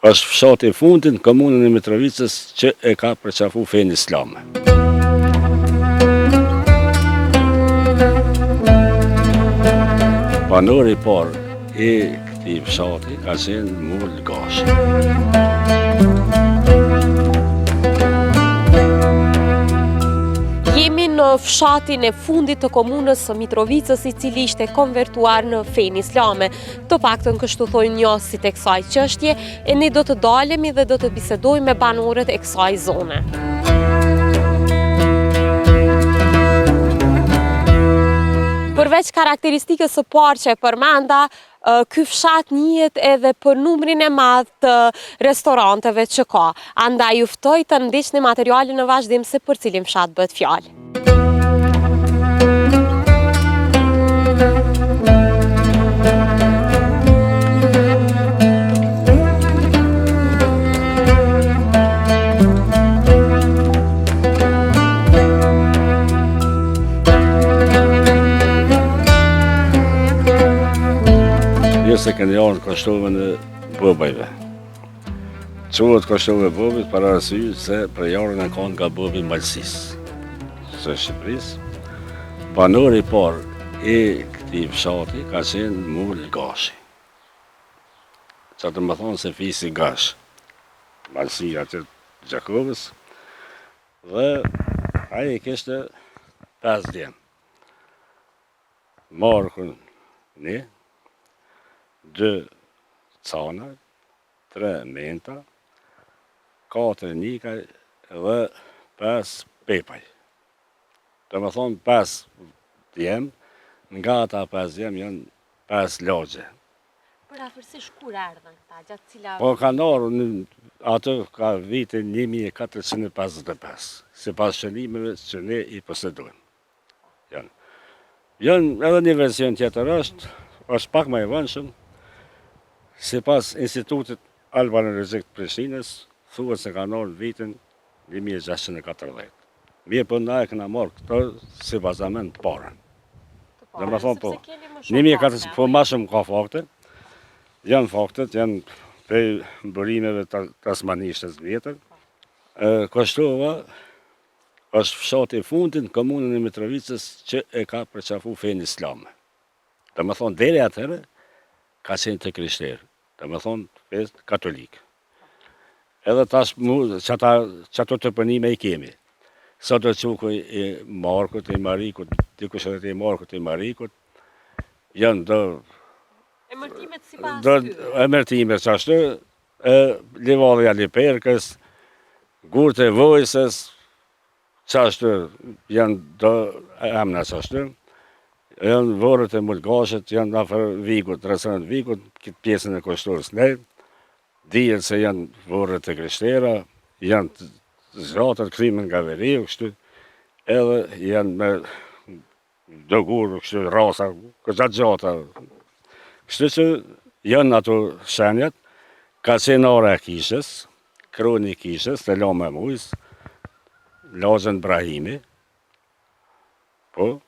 është fshati i fundit në komunën e Mitrovicës që e ka përqafu fenë islame. Banori i parë i këtij fshati ka qenë Mul Gashi. Jemi në fshatin e fundit të komunës së Mitrovicës, i cili ishte konvertuar në fenë islame. Të paktën kështu thojnë njohësit e kësaj çështje, e ne do të dalemi dhe do të bisedojmë me banorët e kësaj zone. Përveç karakteristikës së parë që e përmenda, ky fshat njihet edhe për numrin e madh të restoranteve që ka. Andaj ju ftoj të ndiqni materialin në vazhdim se për cilin fshat bëhet fjalë. Se kënë janë koshtove në bëbajve. Quhet koshtove bëbit për arsye se për jarën e kanë nga bëbi Malësisë së Shqipërisë. Banori i parë i këtij fshati ka qenë Mul Gashi. Që të më thonë se fisi Gash, Malësia të Gjakovës, dhe ai kishte 5 djemë. Markun një, 2 cana, 3 menta, 4 nikaj dhe 5 pepaj. Të më thonë 5 djemë, nga ata 5 djemë janë 5 lagje. Për afërsisht kur erdhën këta, gjatë cila... Po kanë ardhur atë ka vitin 1455, sipas shënimeve që ne i posedojmë. Janë edhe një version tjetër është pak më i vëndshëm. Sipas Institutit Albanologjik të Prishtinës, thuhet se kanë ardhur vitin 1640. Mirë, po na e kena marrë këto si bazament të parën. Dhe më thonë po, 1400, po ma shumë ka fakte. Janë faktet, janë prej burimeve tasmanishtes vjetër. Koshtova është fshati i fundit në komunën e Mitrovicës që e ka përqafu fenë islame. Dhe më thonë, deri atëherë ka qenë të krishterë, dhe më thonë fesë katolikë. Edhe tash që ato të përnime i kemi. Sot të quku i Markut, i Marikut, dikush edhe i Markut, i Marikut, janë do... Emërtimet si pas tyre? Emërtimet që ashtu, Livallja Liperkës, Gurët e Vojsës, që ashtu janë do emna që ashtu, janë Vorët e Mul Gashit, janë afër Vikut, rrethana Vikut, këtë pjesën e Koshtorës ne, dihet se janë Vorët e Krishtera, janë zratët krimen nga Veriu, kështu, edhe janë me dëgur, kështu, rasa, këta gjata. Kështu që janë ato shenjat, ka qenë ora e kishës, kroni i kishës, të lame mujës, Lazën Brahimi, po,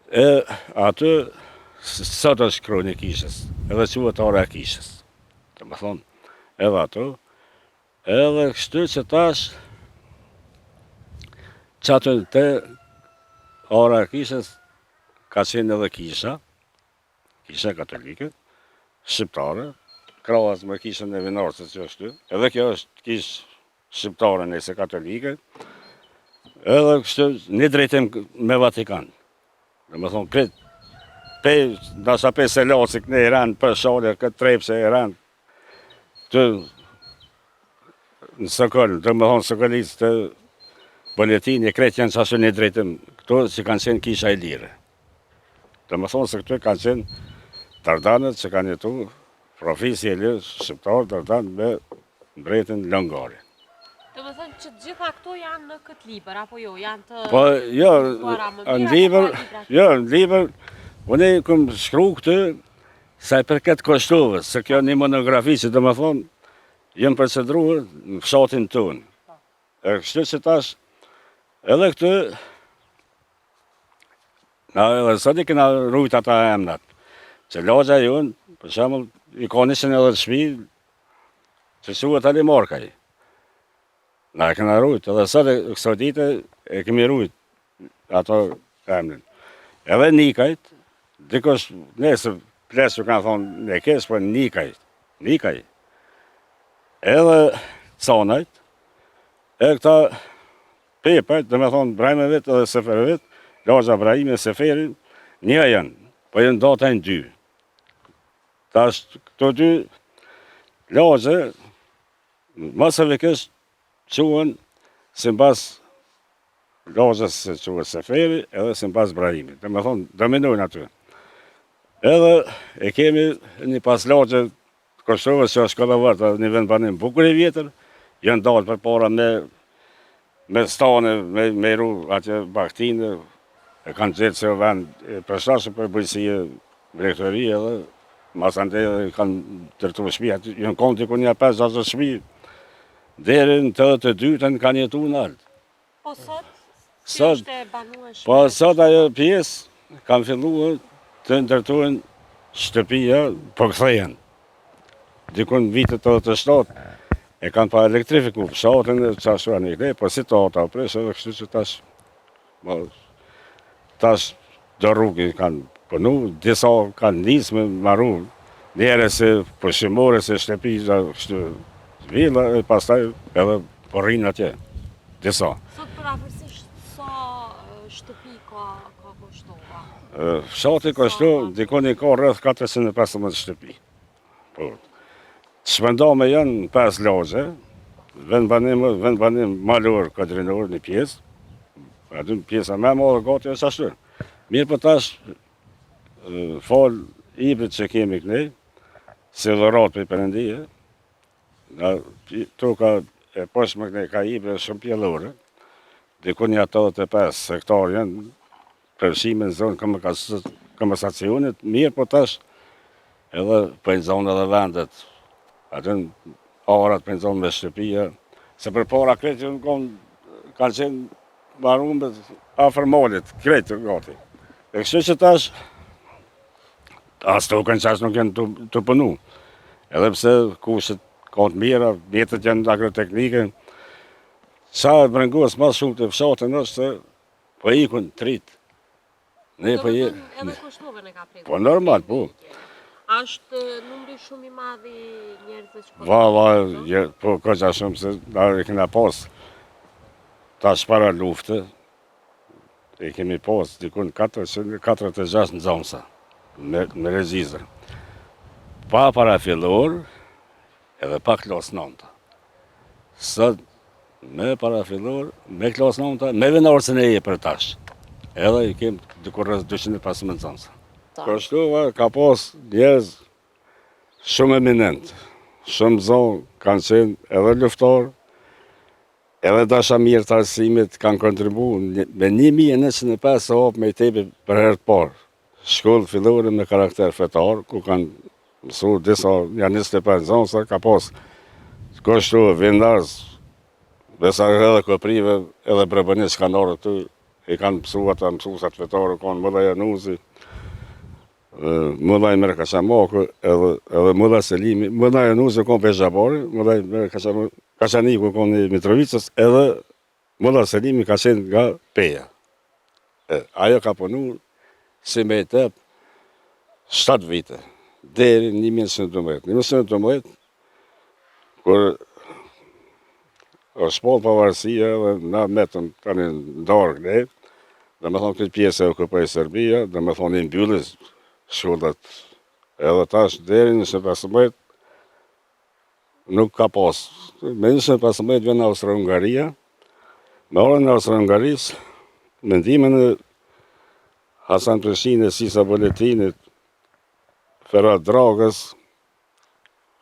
e aty, sot është kroni i kishës, edhe quhet ora e kishës, të më thonë, edhe ato, edhe kështu që tash, që aty të ora e kishës, ka qenë edhe kisha katolike, shqiptare, krahas me kishën e Vinarcës që është ty, edhe kjo është kishë shqiptare nëse katolike, edhe kështu një drejtim me Vatikan. Dhe më thonë, nasa pe Selacik në Iran, për shalër, këtë trepë se Iran, të në Sokol, dhe më thonë Sokolis të Boletini, kretë janë qashtu një drejtim, këto që kanë qenë kisha e lire. Dhe më thonë se këtu kanë qenë Dardanët që kanë jetu, profisi e lirë, shqiptarë, Dardanë me mbretin Lëngari. Dhe më thënë që gjitha këto janë në këtë liber, apo jo, janë të... Po, jo, në liber, unë e këmë shkru këtë, sa i përket Koshtovës, se kjo një monografi që dhe më thonë, jenë përcedruar në fshatin tonë. E kështu që tash, edhe këtë, edhe sot i kena rujt ata emnat, që lagja jonë, për shemull, i ka 100 edhe shpi, që quhet Alimarkaj. Na e kena rujt, edhe sot këso dite e kemi rujt ato emrin. Edhe Nikajt, dikush nesër plesë që kanë thonë ne kesh, po Nikaj. Edhe Canajt, e këta Pepajt, dhe me thonë Brajmevit edhe Seferevit, Lagja Brahimi e Seferin, një janë, po janë datajnë dy. Tash këto dy lagje, masëve kështë quhen si mbas lagjes se quhet Seferi edhe si mbas Brahimi. Dhe me thonë, dominojnë aty. Edhe e kemi një pas lagje Kosovës që është Kollavarta, një vend banim bukur i vjetër, janë dalë për para me stane, me ru atje Baktinë, e kanë gjetë se vend përshashë për bujësie rektori edhe mas ande kanë tërtu shpi, janë konë t'i ku një 5-6 shpi, deri në 82-ën kanë jetu në altë. Po sot, si është e banuar shpi? Po sot ajo pjesë kanë filluar të ndërtojnë shtëpia, po kthejen. Dikun vitet 87 e kanë pa elektrifiku, fshatën e qashua një knej, po si të ata presh edhe kështu që tash do rrugi kanë pënu, disa kanë nisë me maru, njere se përshimore, se shtëpi, kështu vila, e pastaj edhe porrinë atje, disa. Sot për afërsisht sa shtëpi ka kushtuar? Fshati kështu, dikun i ka rreth 415 shtëpi. Po, shpendame janë 5 lagje, vend banim malor, kadrinor, një pjesë, aty pjesa me madhe gati është ashtu. Mirë për tash, fal ibrit që kemi kënej, si dhërat për i përëndije, toka e poshtme kënej ka ibrit shumë pjellore, dikun një 85 hektar janë përshime në zonë komasacionit, mirë për tash, edhe për në zonë edhe vendet, aty në arat për në zonë me shtëpia, se për para kretë kanë qenë marumbet afër malit, kretë gati. E kështu që tash, as tokën qash nuk janë të pënu. Edhe pse kushtet ka të mira, vjetët janë agroteknike, sa e brengos mas shumë të fshatën është se po ikun trit. Edhe Kushtovën e ka prekur. Po normal, po. Ashtë numri shumë i madhi njerëzve që po... Va, po ka qa shumë se da e kena pas. Tash para lufte, e kemi pas dikun 446 në zonësa, me rezizër. Pa para fillor, edhe pa klas nënta. Sot, me para fillor, me klas nënta, me venarësën e për tash. Edhe i kem dikur rreth 215 zonësa. Koshtova ka pas njerëz shumë eminent, shumë zonë kanë qenë edhe luftar, edhe dashamirë të arsimit kanë kontribu me 1905 hap me i tepi për herë të parë. Shkollë fillore me karakter fetar, ku kanë mësu disa, janë 25 zonësa, ka pas Koshtova, Vindarës, besa edhe Koprive, edhe Brebënis kanë orë të i kanë mësu ata mësusat fetare, kanë Mëlla Januzi, Mëllaj Mërë Kashamakë, edhe Mëllaj Selimi, Mëllaj Januzi kanë për Zhabari, Mëllaj Mërë Kashaniku kanë i Mitrovicës, edhe Mëllaj Selimi ka qenë nga Peja. Ajo ka punu si me i tep 7 vite, deri 1912. 1912, kur është pol pavarësia dhe na metëm tani ndarë kënej, dhe me thonë këtë pjesë e okupoj Serbia, dhe me thonë i mbyllis shkollat, edhe tash deri në 1915 nuk ka pas. Me 1915 vjen Austro-Hungaria, me orën e Austro-Hungaris, mendimin e Hasan Prishinit, Sisa Boletinit, Ferhat Dragës,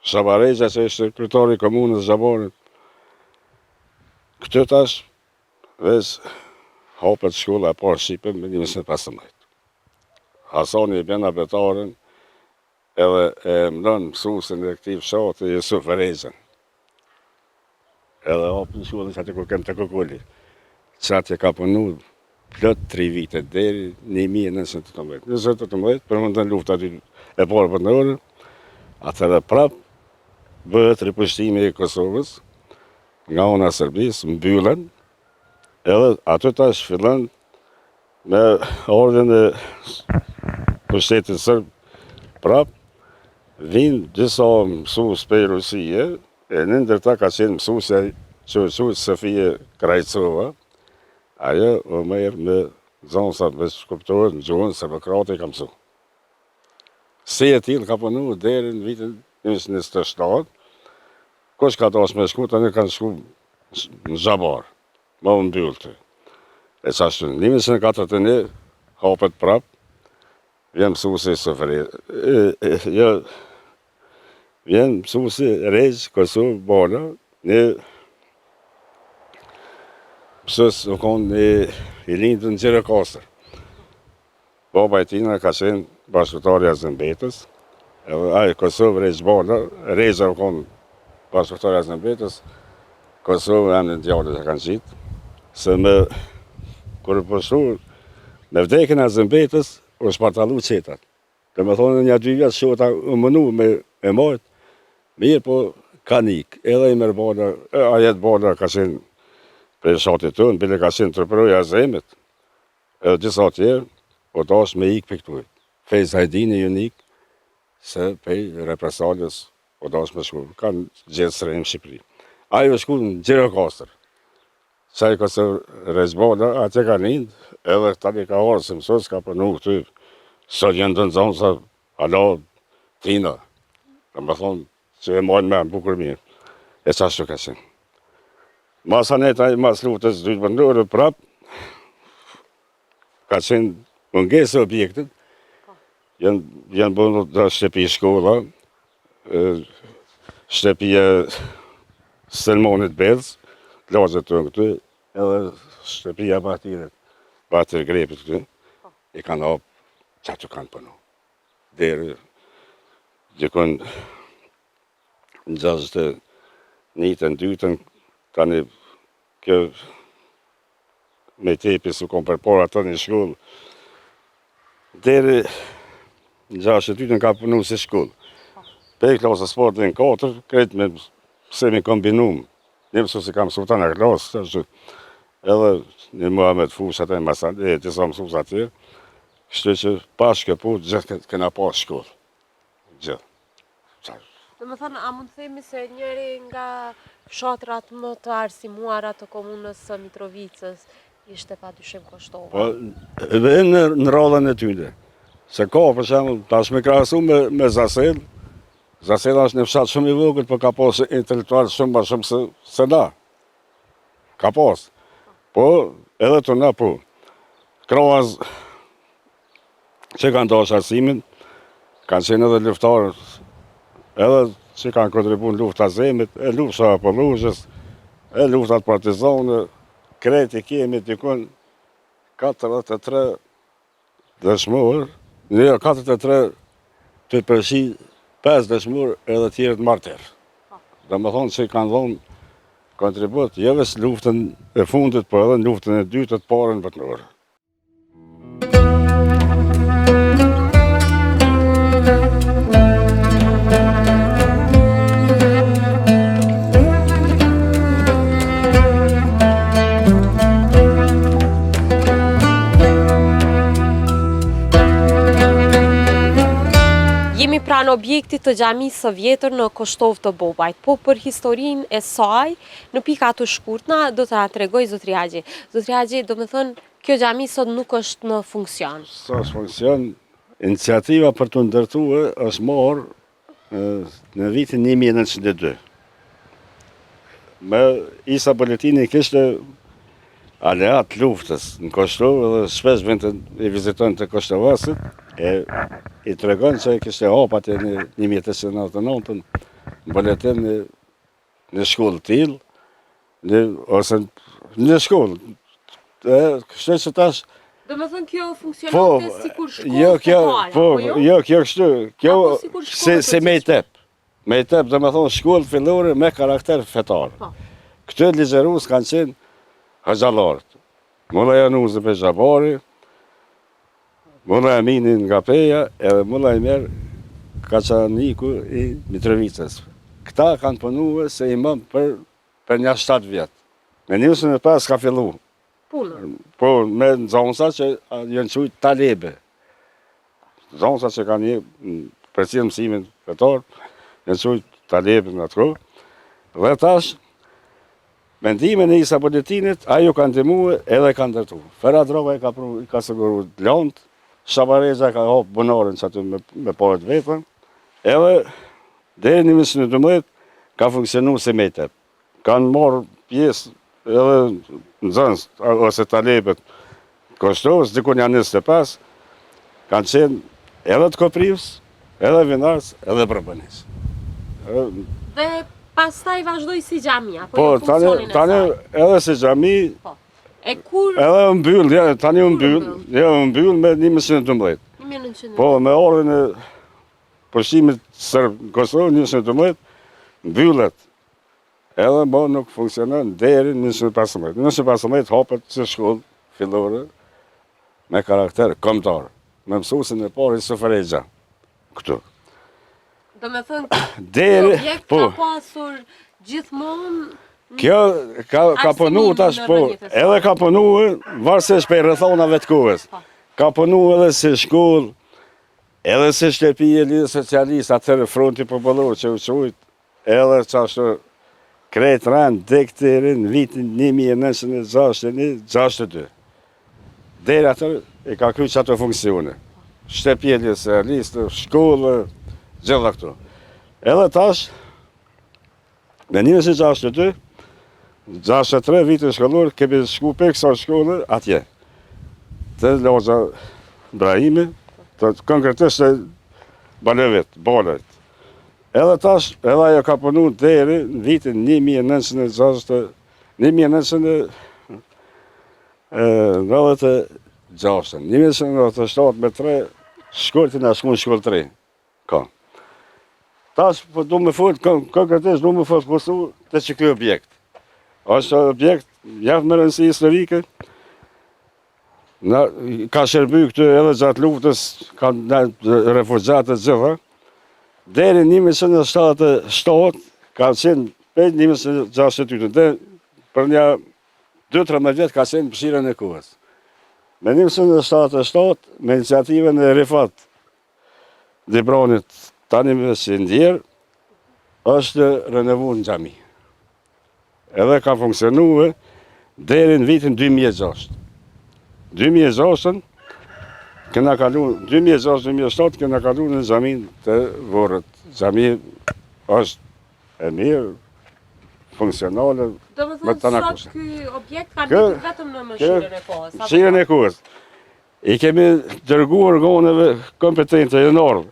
Shabaregja që ishte kryetari i komunës Zhabarit, këtë tash veç hapet shkolla e parë Shqipe me 1915. Hasani i bjen abetaren edhe e mlën mësusin e këtij fshati Jusuf Ferezën. Edhe hapën shkollën që aty ku kem të Kukulli. Që atje ka punu plot 3 vite deri 1918. 1918 përmendën lufta aty e parë për në orë, atëherë prap bëhet ripushtimi i Kosovës nga ona Serbisë, mbyllen, edhe aty tash fillon me ardhen e pushtetit sërb prap, vinë disa mësues për Rusie, e në ndër ta ka qenë mësuesja që quhet Sofia Krajcova, ajo o merr me zonësat me shkuptohet në gjuhën serbokrate ka mësu. Si e tillë ka punu deri në vitin 1927, kush ka dash me shku, tani kanë shku në Zhabar, më u mbyll ty. E qashtu, në 1941 hapet prap, vjen mësuesi Sofri, vjen mësuesi Rejq, Kosovë, Bala, një mësues u konë i lindë në Gjerokastër. Baba e tina ka qenë bashkëtarja Zëmbetës, edhe ai Kosovë, Rejq, Bala, Rejqa u konë bashkëtarja Zëmbetës, Kosovë emnin djallit e kanë qitë, se kur përshru, me vdekin e Zëmbetës, u shpartalu qetat. Dhe me thonë një 2 vjetë shota u mënu me majtë, mirë po ka nik, edhe i mërë Bala, ajet Bala ka qenë për shatit tënë, bile ka qenë tërpëroja zemit, edhe disa tjerë, po dash me ik për këtujt. Fejz Hajdini ju nik, se për represaljes, po dash me shku, kanë gjithë sërejnë në Shqipëri. Ajo shku në Gjerokastër, qaj kësë Rejqbala, atje ka lindë, edhe tani ka orë, se mësës ka përnu këty, sot jenë të nëzonë sa ala tina, dhe me thonë që e majnë me në bukur mirë, e qashtu ka qenë. Masaneta i mas lutës 2 vendore prap, ka qenë mungesë objektit, janë bëndu të shtëpi shkolla, shtëpia Selmonit Bedz, lagjet të në këty, edhe shtëpia Batirit, Batir Grepit këty, i kanë hapë që aty kanë përnu. Deri, gjikon në 61-ën, tani kjo me tepi su kom përpora të një shkollë. Deri në 62-ën ka përnu si shkollë. Pe klasë sportin 4, kretë me semi kombinum. Një mësues i kam mësu ta në klasë, edhe një Muhamet Fushat e Masan, e disa mësues atje, kështu që pashke po, gjithë këna pas shkollë. Gjithë. Dhe më thënë, a mund të themi se njëri nga fshatrat më të arsimuara të komunës së Mitrovicës ishte pa dyshim Koshtova? Po, edhe në radhën e tyne. Se ka, për shembull, tash me krahasu me Zasel, Zasela është një fshat shumë i vogël, por ka pas intelektual shumë ma shumë se na. Ka pas. Po, edhe të na po. Krahas që kanë dash arsimin, kanë qenë edhe luftarë, edhe që kanë kontribu në lufta zemit, e lufta Apolluzhës, e luftat partizane, kreti kemi dikon 43 dëshmorë, 43 të përshi 5 dëshmorë edhe tjerët martir. Dhe me thonë që kanë dhonë kontribut, jo vetëm luftën e fundit, por edhe në luftën e dytë të parën botërore. Jemi pranë objektit të xhamisë së vjetër në Koshtovë të Bobajt, po për historinë e saj, në pika të shkurtna, do të na tregoj Zotri Hagji. Zotri Hagji, do me thënë, kjo xhami sot nuk është në funksion. Sa është funksion, iniciativa për të ndërtuar është marrë në vitin 1902. Me Isa Boletini kishte aleat luftës në Koshtovë dhe shpesh vinte i viziton të Koshtovasit, i tregon që kishte hap atje në 1899 në boletin në shkollë tillë, ose në shkollë. Kështu që tash Do me thënë kjo funksionante sikur shkollë fetare, po jo? Jo, kjo kështu, kjo sikur shkollë si me i tep. Me i tep, do me thonë shkollë fillore me karakter fetar. Këtë ligjerus kanë qenë Haxhallarët. Mulla Januzi për Zhabari, Mulla Amini nga Peja, edhe Mulla Imer Kaçaniku i Mitrovicës. këta kanë punuar se imam për një 7 vjetë. Me 25 ka fillu. Punën. Po, me nxonsa që janë qujtë talebe. Nxonsa që kanë një përcjell mësimin fetar, janë qujtë talebe në atë kohë. Dhe tash, mendimin e Isa Buletinit, ajo ka ndihmuar edhe ka ndërtu. Ferhat Drova ka siguru lantë, Shabareza ka hapë bunarën që aty me parët vetën, edhe deri në 1912 ka funksionu si metet. Kanë marrë pjesë edhe nxënës ose talebet Kostovës, dikun janë 25, kanë qenë edhe të Koprivës, edhe Vinars, edhe Brëbënis. Dhe pastaj vazhdoi si xhamia, Po, tani edhe si xhami, e kur edhe mbyll, tani u mbyll me 1912. 1912. Po, me ardhin e pushimit sërb në Kosovë 1912, mbyllet. Edhe mo nuk funksionon deri në 1915. 1915 hapet si shkollë fillore me karakter kombëtar, me mësuesin e parë Suferegja këtu. Do me thënë, Deri, objekt po, ka pasur gjithmonë kjo ka punu tash, po, edhe ka punu varësisht për rrethonave të kohës. Ka punu edhe si shkollë, edhe si shtëpi e lidhë socialist, atëherë fronti popullor që u qujt, edhe qashtu krejt rënë dekteri në vitin 1961-62. Deri atër e ka kry që ato funksione. Shtëpi e lidhë socialist, shkollë, gjitha këtu. Edhe tash, në 1962, 63 vitë shkollor, kemi shku për kësa shkollë atje. Të Loxha Brahimi, të konkretisht e Balevit, Balet. Edhe tash, edhe ajo ka punu deri në vitin 1996, me 3 shkollë në shku në shkollë 3. Ka. Tash, po du me fut, konkretisht du me fokusu të që kjo objekt. Është objekt, jaftë me rëndësi historike, ka shërby këtu edhe gjatë luftës, ka refugjatët gjitha. Deri 1977, ka qenë për 1968, dhe për një 2-13 vjetë ka qenë pëshirën e kohës. Me 1977, me iniciativën e Rifat Dibronit, tani me si ndjerë, është renevu në xhami. Edhe ka funksionu deri në vitin 2006. 2006-ën, 2006-2007 kena kalu në xhamin të Vorrët. Xhami është e mirë, funksionale, do me thënë sot ky objekt ka mbetur vetëm në mëshirën e kohës. Mëshirën e kohës. I kemi dërguar organeve kompetente e ardhur.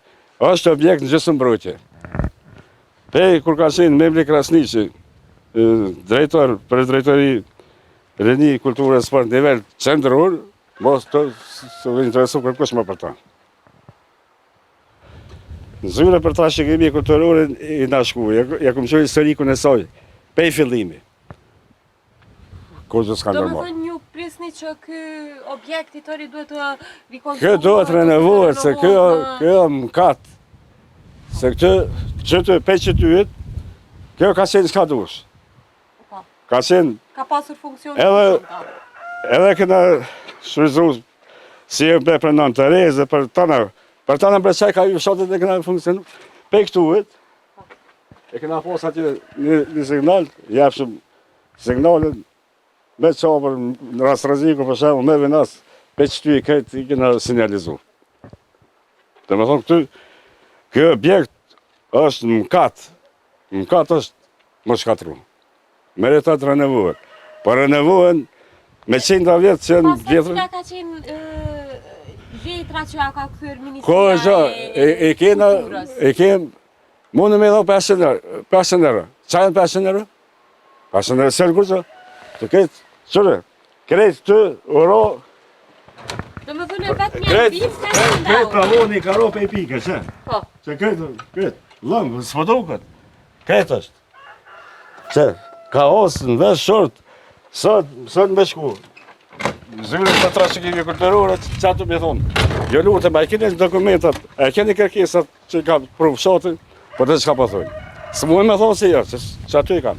Është objekt në gjysmëmbrojtje. Pej kur ka qenë Memli Krasniqi, drejtor për drejtori Reni Kulturë e Sport nivel qendror, mos të interesu kërkush më për ta. Në zyre për ta që kemi kulturore i nashku, ja këmë qoj historikun e saj, pej fillimi. Kur që s'ka Do me ndërmarë. thënë ju prisni që ky objekt i tëri duhet të rikonstruohet. Kjo duhet renovuar, se kjo mkat. Se këtë pe qytet, kjo ka qenë s'ka dush. Ka qenë, Ka pasur funksion. edhe këna shfryzu si e për nën të reze, për tana për qaj ka ju shotet e këna funksionu. Pe këtuet, e këna pos atje një signal, japshëm signalin, me qabër në rast rreziku për shemë, me vinas, pe qëty i këtë i këna sinjalizu. Dhe me thonë këtu, kjo objekt është mkat është më shkatru. Meritat renevuar. Po renevuar me 100 vjetë që në vjetër. Pastaj ka qenë vjetra që ja ka kthyer Ko Ministria e kemë, mundë me dho 500 euro. Qa janë 500 euro? 500 euro sërë kur që? Të ketë, qërë, kretë të oro, Do me thënë vetë një ambit, kretë pavoni ka ro pe i pike, që? Po. Që kretë, lëngë, s'po duket. Kretë është. Që, ka osë në vesh short, sot me shku. Zyre të tra që kemi kulturore, që ato me thonë. Jo lutem, a e keni dokumentat, a e keni kërkesat që ka pru fshatin, po të që ka po thonë. Së muaj me thonë se jo, që aty i kam.